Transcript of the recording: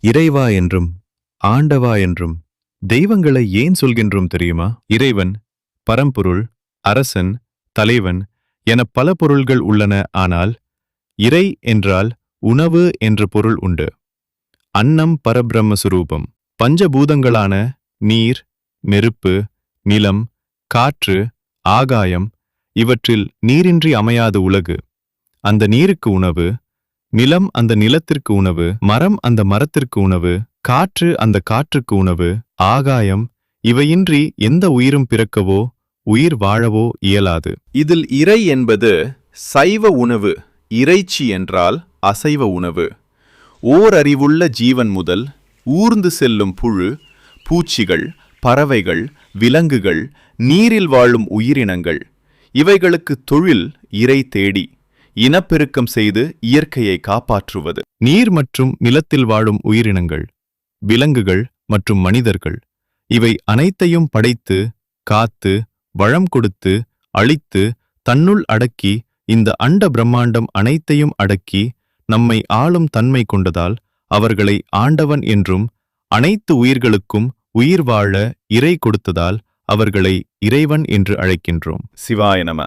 இறைவா என்றும் ஆண்டவா என்றும் தெய்வங்களை ஏன் சொல்கின்றோம் தெரியுமா? இறைவன் பரம்பொருள், அரசன், தலைவன் என பல பொருள்கள் உள்ளன. ஆனால் இறை என்றால் உணவு என்ற பொருள் உண்டு. அன்னம் பரபிரம்ம சுரூபம். பஞ்சபூதங்களான நீர், நெருப்பு, நிலம், காற்று, ஆகாயம் இவற்றில் நீரின்றி அமையாது உலகு. அந்த நீருக்கு உணவு, நிலம் அந்த நிலத்திற்கு உணவு, மரம் அந்த மரத்திற்கு உணவு, காற்று அந்த காற்றுக்கு உணவு, ஆகாயம் இவையின்றி எந்த உயிரும் பிறக்கவோ உயிர் வாழவோ இயலாது. இதில் இறை என்பது சைவ உணவு, இறைச்சி என்றால் அசைவ உணவு. ஓரறிவுள்ள ஜீவன் முதல் ஊர்ந்து செல்லும் புழு, பூச்சிகள், பறவைகள், விலங்குகள், நீரில் வாழும் உயிரினங்கள் இவைகளுக்கு தொழில் இறை தேடி இனப்பெருக்கம் செய்து இயற்கையை காப்பாற்றுவது. நீர் மற்றும் நிலத்தில் வாழும் உயிரினங்கள், விலங்குகள் மற்றும் மனிதர்கள் இவை அனைத்தையும் படைத்து, காத்து, வளம் கொடுத்து, அழித்து, தன்னுள் அடக்கி, இந்த அண்ட பிரம்மாண்டம் அனைத்தையும் அடக்கி நம்மை ஆளும் தன்மை கொண்டதால் அவர்களை ஆண்டவன் என்றும், அனைத்து உயிர்களுக்கும் உயிர் வாழ இறை கொடுத்ததால் அவர்களை இறைவன் என்று அழைக்கின்றோம். சிவாய நம.